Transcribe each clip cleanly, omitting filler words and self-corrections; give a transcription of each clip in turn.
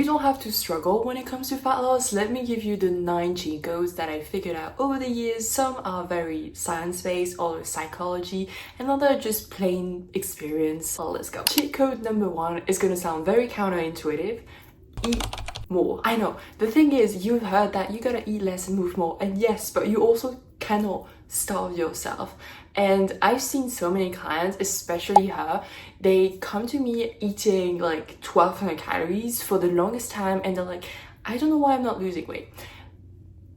don't have to struggle when it comes to fat loss, let me give you the 9 cheat codes that I figured out over the years. Some are very science-based, others psychology, and others just plain experience. So let's go. Cheat code number 1 is gonna sound very counterintuitive. Eat more. I know, the thing is, you've heard that you gotta eat less and move more, and yes, but you also cannot starve yourself. And I've seen so many clients, especially her, they come to me eating like 1200 calories for the longest time, and they're like, I don't know why I'm not losing weight.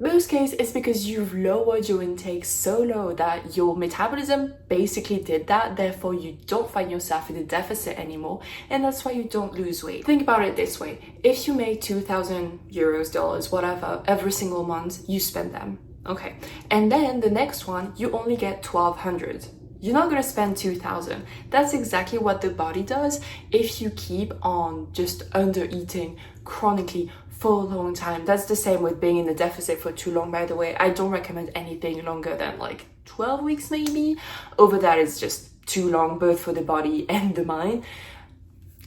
Most cases, it's because you've lowered your intake so low that your metabolism basically did that, therefore you don't find yourself in a deficit anymore, and that's why you don't lose weight. Think about it this way: if you make 2,000 euros, dollars, whatever, every single month, you spend them. Okay, and then the next one, you only get 1,200. You're not gonna spend 2,000. That's exactly what the body does if you keep on just under eating chronically for a long time. That's the same with being in a deficit for too long, by the way. I don't recommend anything longer than like 12 weeks maybe. Over that is just too long, both for the body and the mind.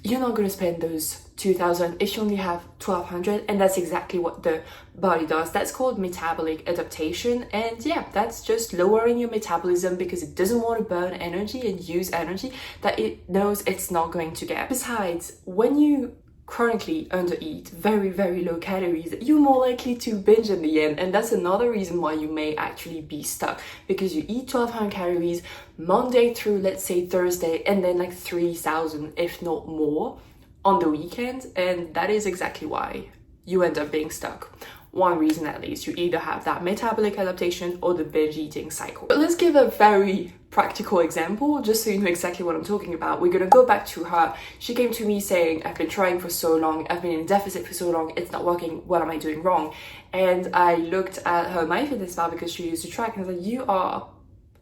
You're not gonna spend those 2,000 if you only have 1,200, and that's exactly what the body does. That's called metabolic adaptation, and yeah, that's just lowering your metabolism because it doesn't want to burn energy and use energy that it knows it's not going to get. Besides, when you chronically undereat, very low calories, you're more likely to binge in the end, and that's another reason why you may actually be stuck, because you eat 1,200 calories Monday through, let's say, Thursday, and then like 3,000 if not more on the weekend, and that is exactly why you end up being stuck. One reason at least: you either have that metabolic adaptation or the binge eating cycle. But let's give a very practical example just so you know exactly what I'm talking about. We're gonna go back to her. She came to me saying, I've been trying for so long, I've been in deficit for so long, it's not working, what am I doing wrong? And I looked at her MyFitnessPal because she used to track, and I was like, you are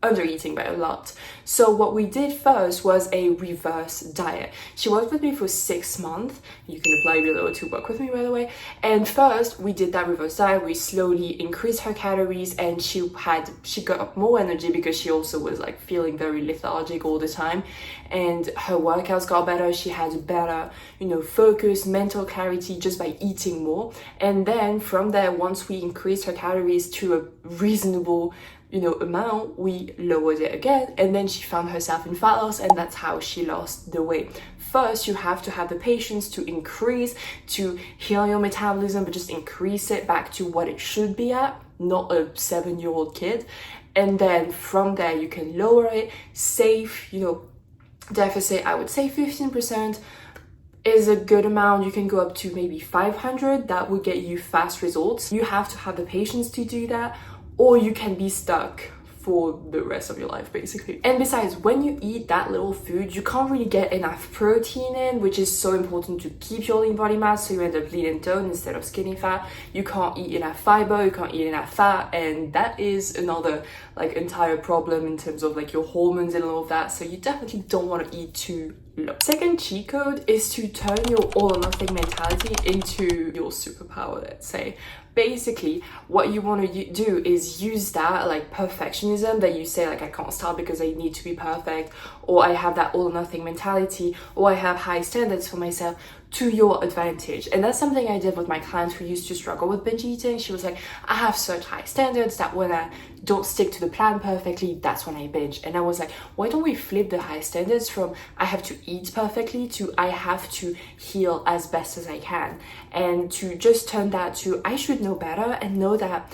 under eating by a lot. So what we did first was a reverse diet. She worked with me for 6 months. You can apply below to work with me, by the way. And first we did that reverse diet. We slowly increased her calories, and she got more energy because she also was like feeling very lethargic all the time, and her workouts got better. She had better, focus, mental clarity just by eating more. And then from there, once we increased her calories to a reasonable amount, we lowered it again, and then she found herself in fat loss, and that's how she lost the weight. First, you have to have the patience to heal your metabolism, but just increase it back to what it should be at, not a 7-year-old kid. And then from there, you can lower it. Safe, deficit, I would say 15% is a good amount. You can go up to maybe 500. That would get you fast results. You have to have the patience to do that, or you can be stuck for the rest of your life, basically. And besides, when you eat that little food, you can't really get enough protein in, which is so important to keep your lean body mass, so you end up lean and toned instead of skinny fat. You can't eat enough fiber, you can't eat enough fat, and that is another entire problem in terms of your hormones and all of that. So you definitely don't want to eat too low. Second cheat code is to turn your all or nothing mentality into your superpower, let's say. Basically, what you want to do is use that perfectionism that you say, I can't start because I need to be perfect, or I have that all or nothing mentality, or I have high standards for myself, to your advantage. And that's something I did with my clients who used to struggle with binge eating. She was like, I have such high standards that when I don't stick to the plan perfectly, that's when I binge. And I was like, why don't we flip the high standards from I have to eat perfectly to I have to heal as best as I can, and to just turn that to I should know better and know that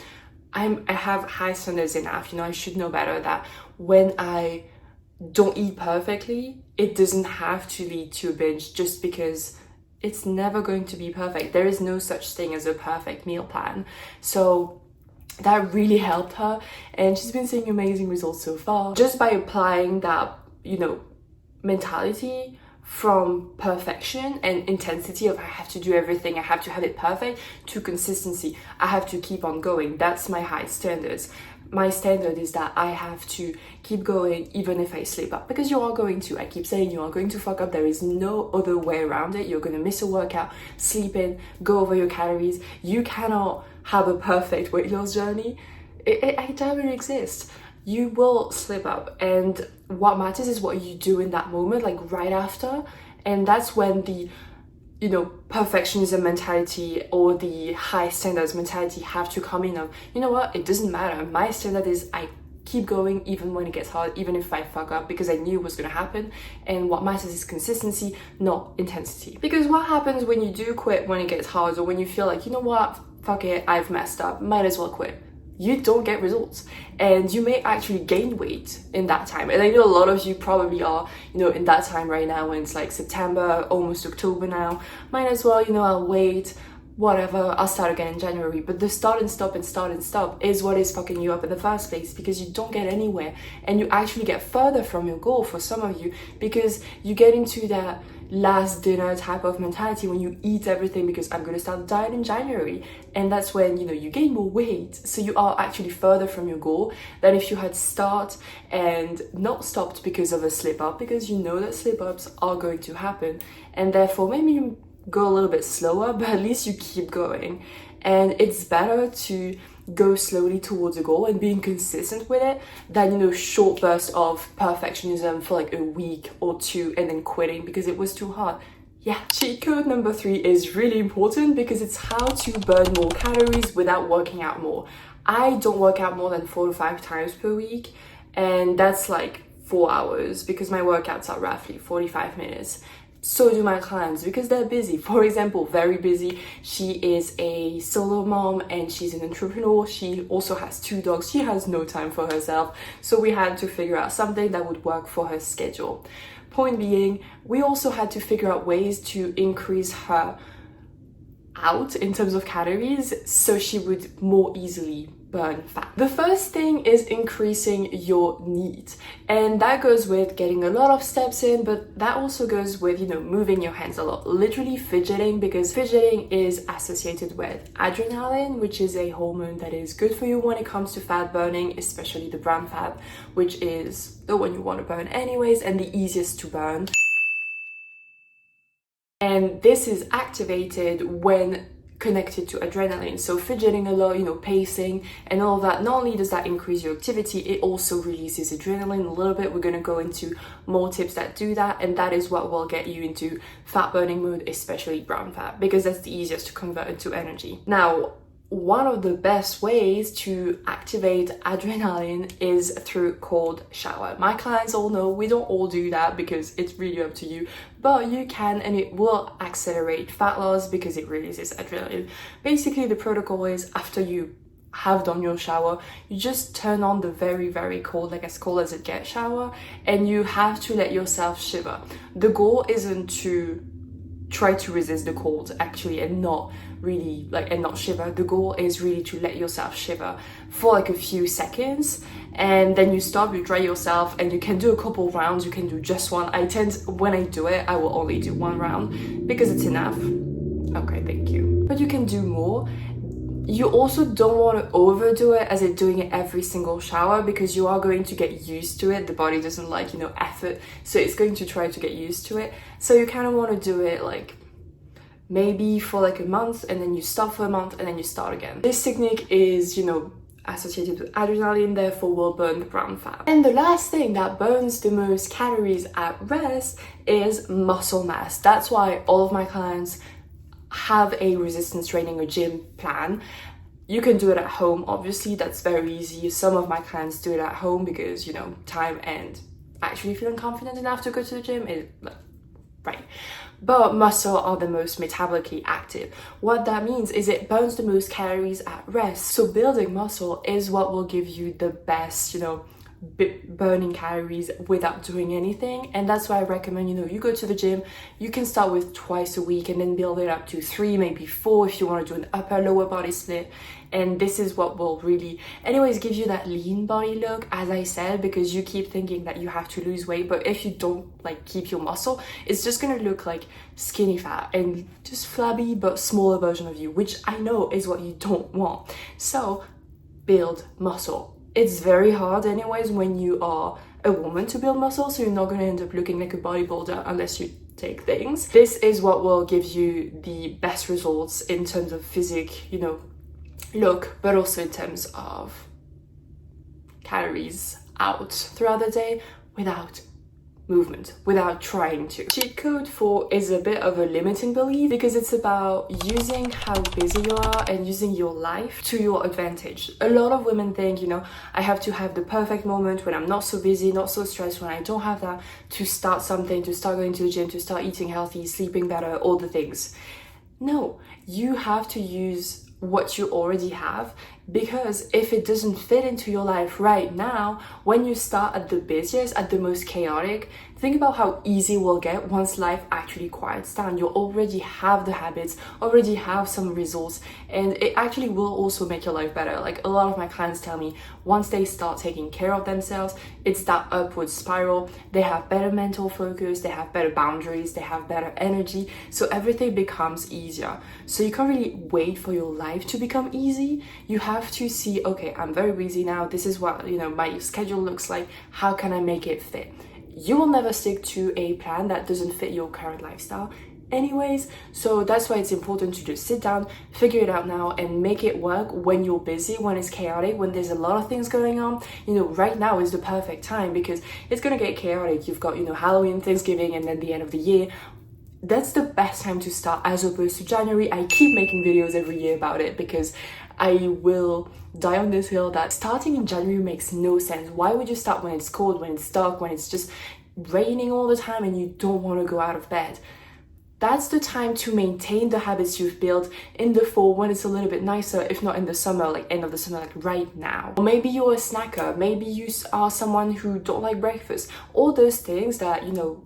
I have high standards enough. I should know better that when I don't eat perfectly, it doesn't have to lead to a binge, just because it's never going to be perfect. There is no such thing as a perfect meal plan. So that really helped her, and she's been seeing amazing results so far just by applying that, mentality from perfection and intensity of I have to do everything, I have to have it perfect, to consistency. I have to keep on going. That's my high standards. My standard is that I have to keep going even if I slip up, because you are going to. I keep saying you are going to fuck up. There is no other way around it. You're going to miss a workout, sleep in, go over your calories. You cannot have a perfect weight loss journey. It doesn't exist. You will slip up, and what matters is what you do in that moment, right after. And that's when the you know, perfectionism mentality or the high standards mentality have to come in of, you know what, it doesn't matter. My standard is I keep going even when it gets hard, even if I fuck up, because I knew it was gonna happen. And what matters is consistency, not intensity. Because what happens when you do quit when it gets hard, or when you feel like, you know what, fuck it, I've messed up, might as well quit? You don't get results, and you may actually gain weight in that time. And I know a lot of you probably are, you know, in that time right now when it's like September, almost October now. Might as well, you know, I'll wait, whatever, I'll start again in January. But the start and stop is what is fucking you up in the first place, because you don't get anywhere, and you actually get further from your goal for some of you, because you get into that last dinner type of mentality when you eat everything because I'm gonna start the diet in January, and that's when, you know, you gain more weight. So you are actually further from your goal than if you had start and not stopped because of a slip up, because you know that slip ups are going to happen, and therefore maybe you go a little bit slower, but at least you keep going. And it's better to go slowly towards a goal and being consistent with it than, you know, short bursts of perfectionism for like a week or two and then quitting because it was too hard. Yeah. Cheat code number 3 is really important because it's how to burn more calories without working out more. I don't work out more than 4 to 5 times per week, and that's like 4 hours because my workouts are roughly 45 minutes. So do my clients because they're busy. For example, very busy. She is a solo mom and she's an entrepreneur. She also has 2 dogs. She has no time for herself. So we had to figure out something that would work for her schedule. Point being, we also had to figure out ways to increase her out in terms of calories so she would more easily burn fat. The first thing is increasing your NEAT, and that goes with getting a lot of steps in, but that also goes with, you know, moving your hands a lot, literally fidgeting, because fidgeting is associated with adrenaline, which is a hormone that is good for you when it comes to fat burning, especially the brown fat, which is the one you want to burn anyways and the easiest to burn. And this is activated when connected to adrenaline. So fidgeting a lot, you know, pacing and all that, not only does that increase your activity, it also releases adrenaline a little bit. We're going to go into more tips that do that, and that is what will get you into fat burning mode, especially brown fat, because that's the easiest to convert into energy. Now, one of the best ways to activate adrenaline is through cold shower. My clients all know we don't all do that because it's really up to you, but you can, and it will accelerate fat loss because it releases adrenaline. Basically, the protocol is after you have done your shower, you just turn on the very, very cold, like as cold as it gets shower, and you have to let yourself shiver. The goal isn't to try to resist the cold actually and not really like and not shiver. The goal is really to let yourself shiver for like a few seconds, and then you stop, you dry yourself, and you can do a couple rounds. You can do just one. When I do it, I will only do 1 round because it's enough. Okay, thank you. But you can do more. You also don't want to overdo it as in doing it every single shower, because you are going to get used to it. The body doesn't like, you know, effort, so it's going to try to get used to it. So you kind of want to do it like maybe for like a month, and then you stop for a month, and then you start again. This technique is, you know, associated with adrenaline, therefore will burn the brown fat. And the last thing that burns the most calories at rest is muscle mass. That's why all of my clients have a resistance training or gym plan. You can do it at home, obviously, that's very easy. Some of my clients do it at home because, you know, time and actually feeling confident enough to go to the gym is right. But muscle are the most metabolically active. What that means is it burns the most calories at rest. So building muscle is what will give you the best, you know, burning calories without doing anything. And that's why I recommend, you know, you go to the gym, you can start with twice a week and then build it up to 3, maybe 4 if you want to do an upper lower body split. And this is what will really anyways give you that lean body look, as I said, because you keep thinking that you have to lose weight, but if you don't like keep your muscle, it's just gonna look like skinny fat and just flabby but smaller version of you, which I know is what you don't want. So build muscle. It's very hard anyways when you are a woman to build muscle, so you're not going to end up looking like a bodybuilder unless you take things. This is what will give you the best results in terms of physique, you know, look, but also in terms of calories out throughout the day without movement without trying to. Cheat code 4 is a bit of a limiting belief because it's about using how busy you are and using your life to your advantage. A lot of women think, you know, I have to have the perfect moment when I'm not so busy, not so stressed, when I don't have that, to start something, to start going to the gym, to start eating healthy, sleeping better, all the things. No, you have to use what you already have, because if it doesn't fit into your life right now, when you start at the busiest, at the most chaotic, think about how easy it will get once life actually quiets down. You already have the habits, already have some results, and it actually will also make your life better. Like a lot of my clients tell me, once they start taking care of themselves, it's that upward spiral. They have better mental focus, they have better boundaries, they have better energy, so everything becomes easier. So you can't really wait for your life to become easy. You have to see, okay, I'm very busy now, this is what, you know, my schedule looks like, how can I make it fit? You will never stick to a plan that doesn't fit your current lifestyle anyways, so that's why it's important to just sit down, figure it out now, and make it work when you're busy, when it's chaotic, when there's a lot of things going on. You know, right now is the perfect time because it's gonna get chaotic. You've got, you know, Halloween, Thanksgiving, and then the end of the year. That's the best time to start as opposed to January. I keep making videos every year about it because I will die on this hill that starting in January makes no sense. Why would you start when it's cold, when it's dark, when it's just raining all the time and you don't want to go out of bed? That's the time to maintain the habits you've built in the fall when it's a little bit nicer, if not in the summer, like end of the summer, like right now. Or maybe you're a snacker, maybe you are someone who don't like breakfast. All those things that, you know,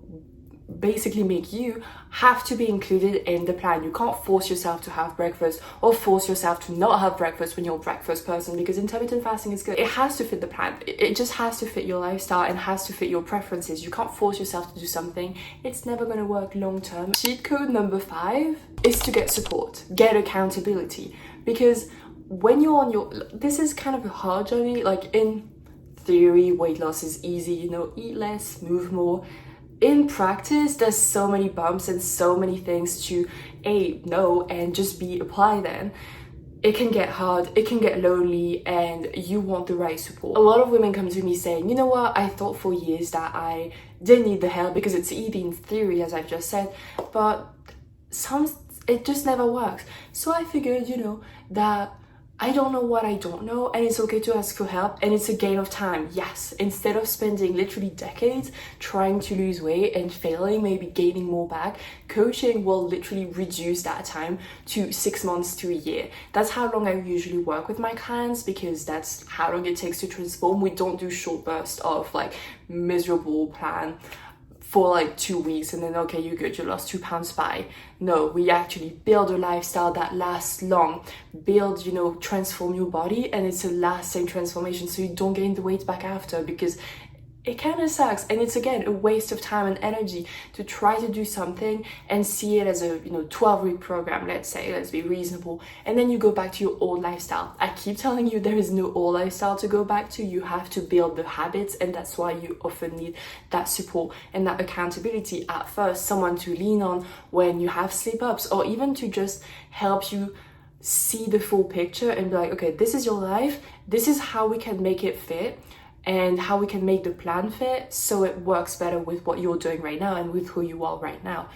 basically make you have to be included in the plan. You can't force yourself to have breakfast or force yourself to not have breakfast when you're a breakfast person, because intermittent fasting is good. It has to fit the plan. It just has to fit your lifestyle and has to fit your preferences. You can't force yourself to do something. It's never going to work long term. Cheat code number 5 is to get support, get accountability, because when you're on your, this is kind of a hard journey. Like in theory, weight loss is easy, you know, eat less, move more. In practice, there's so many bumps and so many things to know and just be apply then. It can get hard, it can get lonely, and you want the right support. A lot of women come to me saying, you know what, I thought for years that I didn't need the help because it's easy in theory, as I've just said, but it just never works. So I figured, you know, that I don't know what I don't know, and it's okay to ask for help, and it's a gain of time. Yes, instead of spending literally decades trying to lose weight and failing, maybe gaining more back, coaching will literally reduce that time to 6 months to a year. That's how long I usually work with my clients, because that's how long it takes to transform. We don't do short bursts of like miserable plan for like 2 weeks and then okay, you're good, you lost 2 pounds by. No, we actually build a lifestyle that lasts long, build, you know, transform your body, and it's a lasting transformation, so you don't gain the weight back after, because it kind of sucks, and it's again a waste of time and energy to try to do something and see it as a, you know, 12-week program, let's be reasonable, and then you go back to your old lifestyle. I keep telling you there is no old lifestyle to go back to. You have to build the habits, and that's why you often need that support and that accountability at first, someone to lean on when you have slip-ups, or even to just help you see the full picture and be like, okay, this is your life, this is how we can make it fit, and how we can make the plan fit so it works better with what you're doing right now and with who you are right now.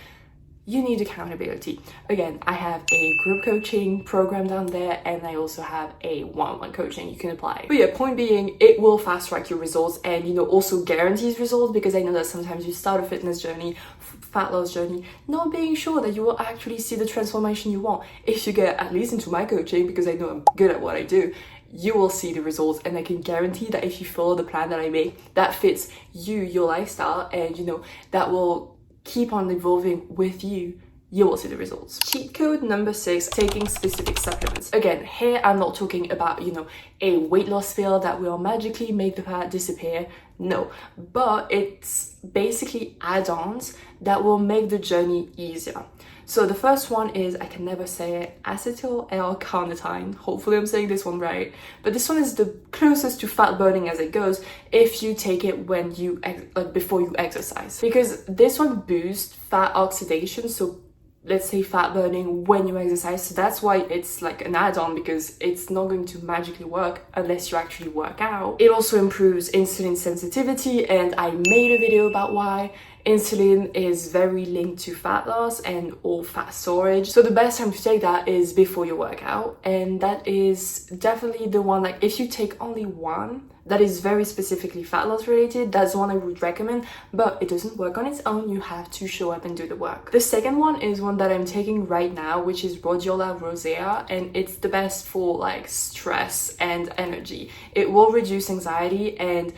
You need accountability. Again, I have a group coaching program down there, and I also have a one-on-one coaching you can apply. But yeah, point being, it will fast track your results, and, you know, also guarantees results, because I know that sometimes you start a fitness journey, fat loss journey, not being sure that you will actually see the transformation you want. If you get at least into my coaching, because I know I'm good at what I do, you will see the results, and I can guarantee that if you follow the plan that I make that fits you, your lifestyle, and, you know, that will keep on evolving with you, you will see the results. Cheat code number 6, taking specific supplements. Again, here I'm not talking about, you know, a weight loss pill that will magically make the fat disappear. No, but it's basically add-ons that will make the journey easier. So the first one is, I can never say it, acetyl L-carnitine. Hopefully I'm saying this one right. But this one is the closest to fat burning as it goes if you take it when you, like before you exercise. Because this one boosts fat oxidation, so let's say fat burning when you exercise. So that's why it's like an add-on, because it's not going to magically work unless you actually work out. It also improves insulin sensitivity, and I made a video about why. Insulin is very linked to fat loss and or fat storage. So the best time to take that is before your workout. And that is definitely the one, like if you take only one that is very specifically fat loss related, that's the one I would recommend, but it doesn't work on its own. You have to show up and do the work. The second one is one that I'm taking right now, which is rhodiola rosea, and it's the best for like stress and energy. It will reduce anxiety, and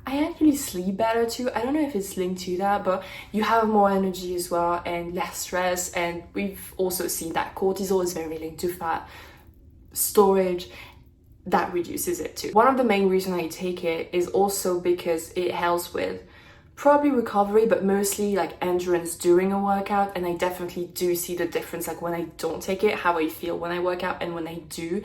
I actually sleep better too. I don't know if it's linked to that, but you have more energy as well and less stress. And we've also seen that cortisol is very linked to fat storage. That reduces it too. One of the main reasons I take it is also because it helps with probably recovery, but mostly like endurance during a workout. And I definitely do see the difference, like when I don't take it, how I feel when I work out, and when I do,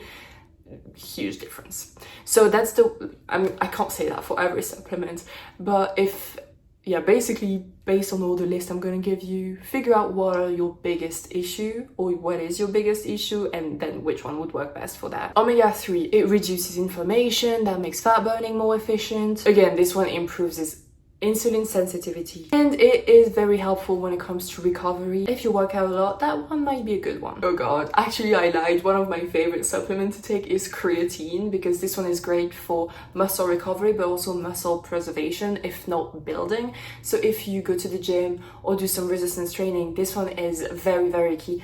huge difference. So that's the, I can't say that for every supplement, but if, yeah, basically based on all the list I'm going to give you, figure out what are your biggest issue, or what is your biggest issue, and then which one would work best for that. Omega-3, it reduces inflammation, that makes fat burning more efficient. Again, this one improves insulin sensitivity, and it is very helpful when it comes to recovery. If you work out a lot, that one might be a good one. Oh god, actually I lied. One of my favorite supplements to take is creatine, because this one is great for muscle recovery but also muscle preservation, if not building. So if you go to the gym or do some resistance training, this one is very, very key.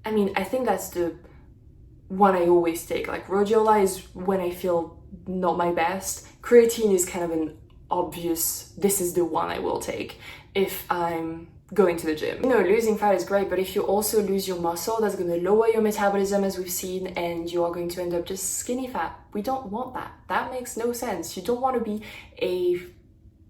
I mean, I think that's the one I always take. Like rhodiola is when I feel not my best. Creatine is kind of an obvious, this is the one I will take if I'm going to the gym. You know, losing fat is great, but if you also lose your muscle, that's going to lower your metabolism, as we've seen, and you are going to end up just skinny fat. We don't want that. That makes no sense. You don't want to be a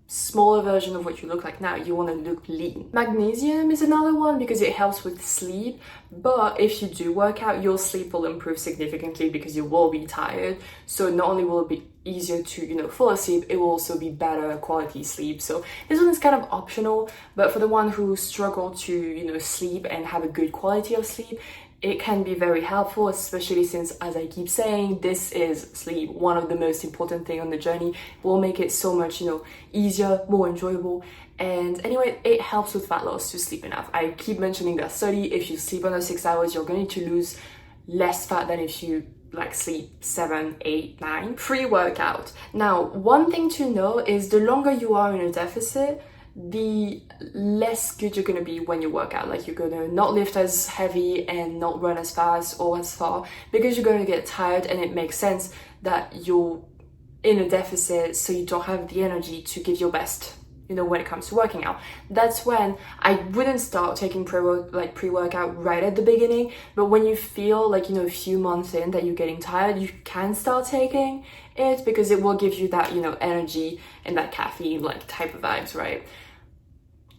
smaller version of what you look like now. You want to look lean. Magnesium is another one because it helps with sleep, but if you do work out, your sleep will improve significantly because you will be tired. So not only will it be easier to, you know, fall asleep, it will also be better quality sleep. So this one is kind of optional, but for the one who struggle to, you know, sleep and have a good quality of sleep, it can be very helpful, especially since, as I keep saying, this is sleep, one of the most important thing on the journey. It will make it so much, you know, easier, more enjoyable. And anyway, it helps with fat loss to sleep enough. I keep mentioning that study. If you sleep under 6 hours, you're going to lose less fat than if you like sleep 7, 8, 9. Pre-workout. Now, one thing to know is the longer you are in a deficit, the less good you're gonna be when you work out. Like, you're gonna not lift as heavy and not run as fast or as far, because you're gonna get tired, and it makes sense that you're in a deficit, so you don't have the energy to give your best, you know, when it comes to working out. That's when I wouldn't start taking pre-workout right at the beginning, but when you feel like, you know, a few months in that you're getting tired, you can start taking it, because it will give you that, you know, energy and that caffeine like type of vibes, right?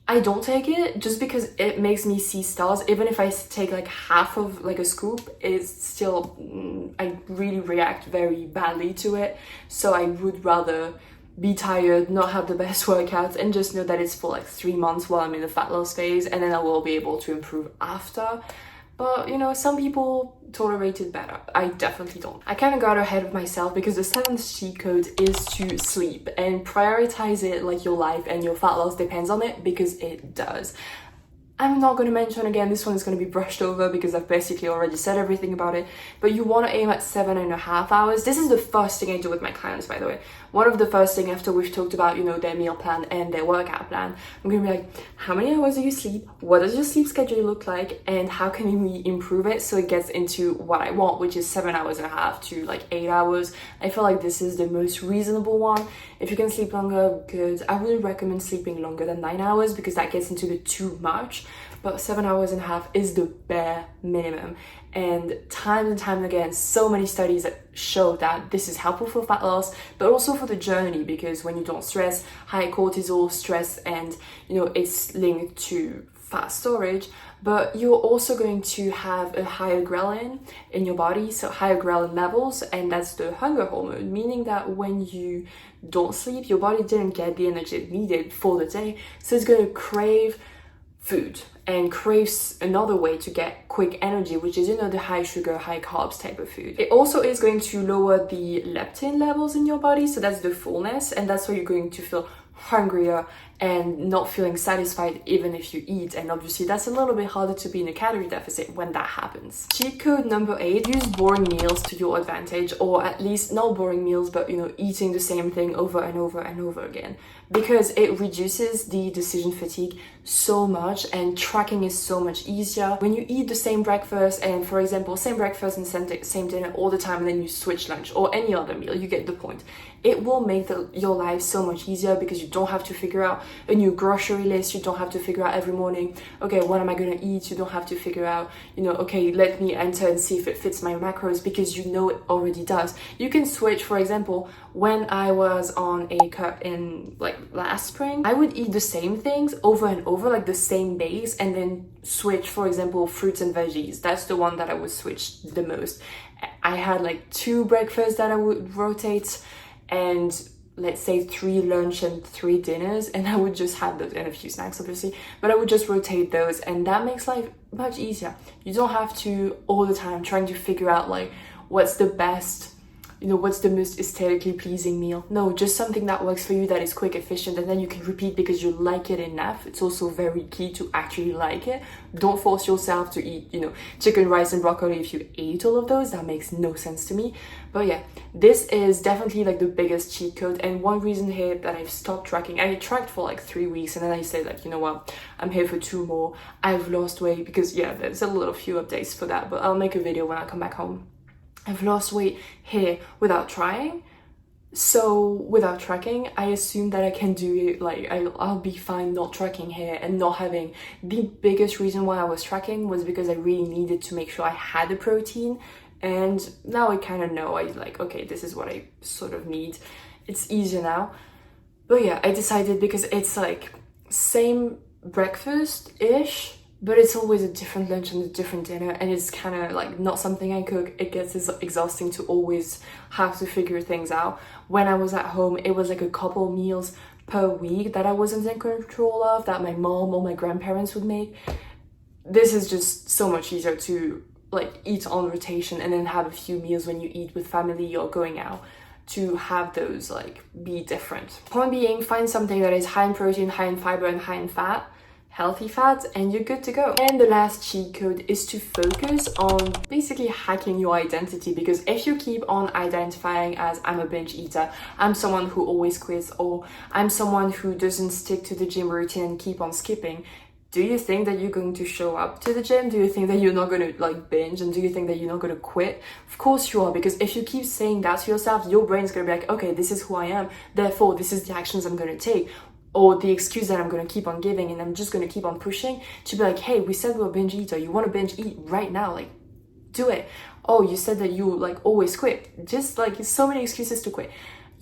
I don't take it just because it makes me see stars. Even if I take like half of like a scoop, it's still, I really react very badly to it. So I would rather be tired, not have the best workouts, and just know that it's for like 3 months while I'm in the fat loss phase, and then I will be able to improve after. But, you know, some people tolerate it better. I definitely don't. I kind of got ahead of myself, because the 7th cheat code is to sleep, and prioritize it like your life and your fat loss depends on it, because it does. I'm not going to mention again, this one is going to be brushed over because I've basically already said everything about it, but you want to aim at 7.5 hours. This is the first thing I do with my clients, by the way. One of the first things after we've talked about, you know, their meal plan and their workout plan, I'm going to be like, how many hours do you sleep? What does your sleep schedule look like? And how can we improve it so it gets into what I want, which is 7.5 hours to like 8 hours. I feel like this is the most reasonable one. If you can sleep longer, good. I wouldn't recommend sleeping longer than 9 hours, because that gets into the too much. But 7.5 hours is the bare minimum. And time and again, so many studies that show that this is helpful for fat loss, but also for the journey, because when you don't stress, high cortisol, stress, and, you know, it's linked to fat storage, but you're also going to have a higher ghrelin in your body, so higher ghrelin levels, and that's the hunger hormone, meaning that when you don't sleep, your body didn't get the energy it needed for the day, so it's going to crave food. and craves another way to get quick energy, which is, you know, the high sugar, high carbs type of food. It also is going to lower the leptin levels in your body, so that's the fullness, and that's why you're going to feel hungrier and not feeling satisfied even if you eat. And obviously that's a little bit harder to be in a calorie deficit when that happens. Cheat code number 8, use boring meals to your advantage, or at least not boring meals, but, you know, eating the same thing over and over and over again, because it reduces the decision fatigue so much, and tracking is so much easier. When you eat the same breakfast and, for example, same breakfast and same dinner all the time, and then you switch lunch or any other meal, you get the point. It will make your life so much easier, because you don't have to figure out a new grocery list. You don't have to figure out every morning, okay, what am I gonna eat? You don't have to figure out, you know, okay, let me enter and see if it fits my macros, because you know it already does. You can switch. For example, when I was on a cut in like last spring, I would eat the same things over and over, like the same base, and then switch, for example, fruits and veggies. That's the one that I would switch the most. I had like 2 breakfasts that I would rotate, and let's say 3 lunch and 3 dinners, and I would just have those, and a few snacks obviously, but I would just rotate those, and that makes life much easier. You don't have to all the time trying to figure out like what's the best, you know, what's the most aesthetically pleasing meal. No, just something that works for you, that is quick, efficient, and then you can repeat because you like it enough. It's also very key to actually like it. Don't force yourself to eat, you know, chicken, rice, and broccoli if you ate all of those. That makes no sense to me. But yeah, this is definitely like the biggest cheat code, and one reason here that I've stopped tracking. I tracked for like 3 weeks, and then I said like, you know what, I'm here for 2 more. I've lost weight, because yeah, there's a little few updates for that, but I'll make a video when I come back home. I've lost weight here without trying. So without tracking, I assume that I can do it, like I'll be fine not tracking here and not having. The biggest reason why I was tracking was because I really needed to make sure I had the protein, and now I kind of know. I like, okay, this is what I sort of need. It's easier now. But yeah, I decided, because it's like same breakfast-ish, but it's always a different lunch and a different dinner, and it's kind of like not something I cook. It gets exhausting to always have to figure things out. When I was at home, it was like a couple meals per week that I wasn't in control of, that my mom or my grandparents would make. This is just so much easier to like eat on rotation, and then have a few meals when you eat with family or going out, to have those like be different. Point being, find something that is high in protein, high in fiber, and high in fat, healthy fats, and you're good to go. And the last cheat code is to focus on basically hacking your identity, because if you keep on identifying as I'm a binge eater, I'm someone who always quits, or I'm someone who doesn't stick to the gym routine and keep on skipping, do you think that you're going to show up to the gym? Do you think that you're not going to like binge? And do you think that you're not going to quit? Of course you are, because if you keep saying that to yourself, your brain's going to be like, okay, this is who I am, therefore this is the actions I'm going to take, or the excuse that I'm going to keep on giving, and I'm just going to keep on pushing to be like, hey, we said we're a binge eater. You want to binge eat right now? Like, do it. Oh, you said that you like always quit. Just like so many excuses to quit.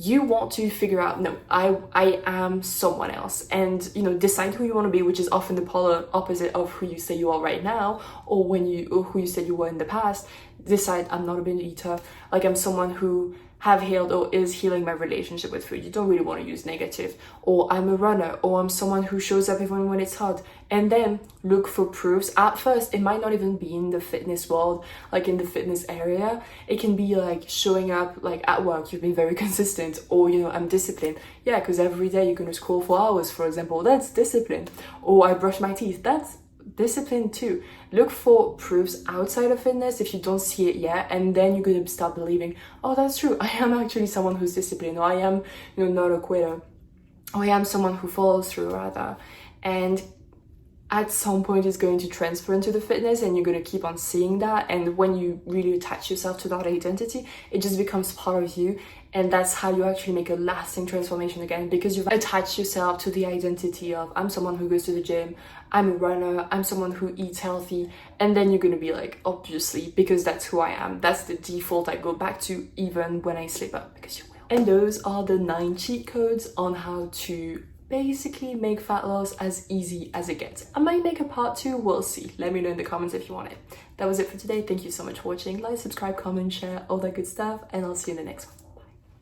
You want to figure out, no, I am someone else, and you know, decide who you want to be, which is often the polar opposite of who you say you are right now, or who you said you were in the past. Decide, I'm not a binge eater. Like, I'm someone who have healed or is healing my relationship with food. You don't really want to use negative. Or I'm a runner, or I'm someone who shows up even when it's hard. And then look for proofs. At first, it might not even be in the fitness world, like in the fitness area. It can be like showing up like at work, you've been very consistent, or you know, I'm disciplined. Yeah, because every day you're going to scroll for hours, for example. That's discipline. Or I brush my teeth. That's discipline too. Look for proofs outside of fitness if you don't see it yet, and then you're going to start believing, oh, that's true, I am actually someone who's disciplined, or I am, you know, not a quitter, or I am someone who follows through rather. And at some point it's going to transfer into the fitness, and you're going to keep on seeing that, and when you really attach yourself to that identity, it just becomes part of you. And that's how you actually make a lasting transformation again, because you've attached yourself to the identity of, I'm someone who goes to the gym, I'm a runner, I'm someone who eats healthy. And then you're going to be like, obviously, because that's who I am, that's the default I go back to even when I slip up, because you will. And those are the 9 cheat codes on how to basically make fat loss as easy as it gets. I might make a part 2, we'll see. Let me know in the comments if you want it. That was it for today. Thank you so much for watching. Like, subscribe, comment, share, all that good stuff, and I'll see you in the next one.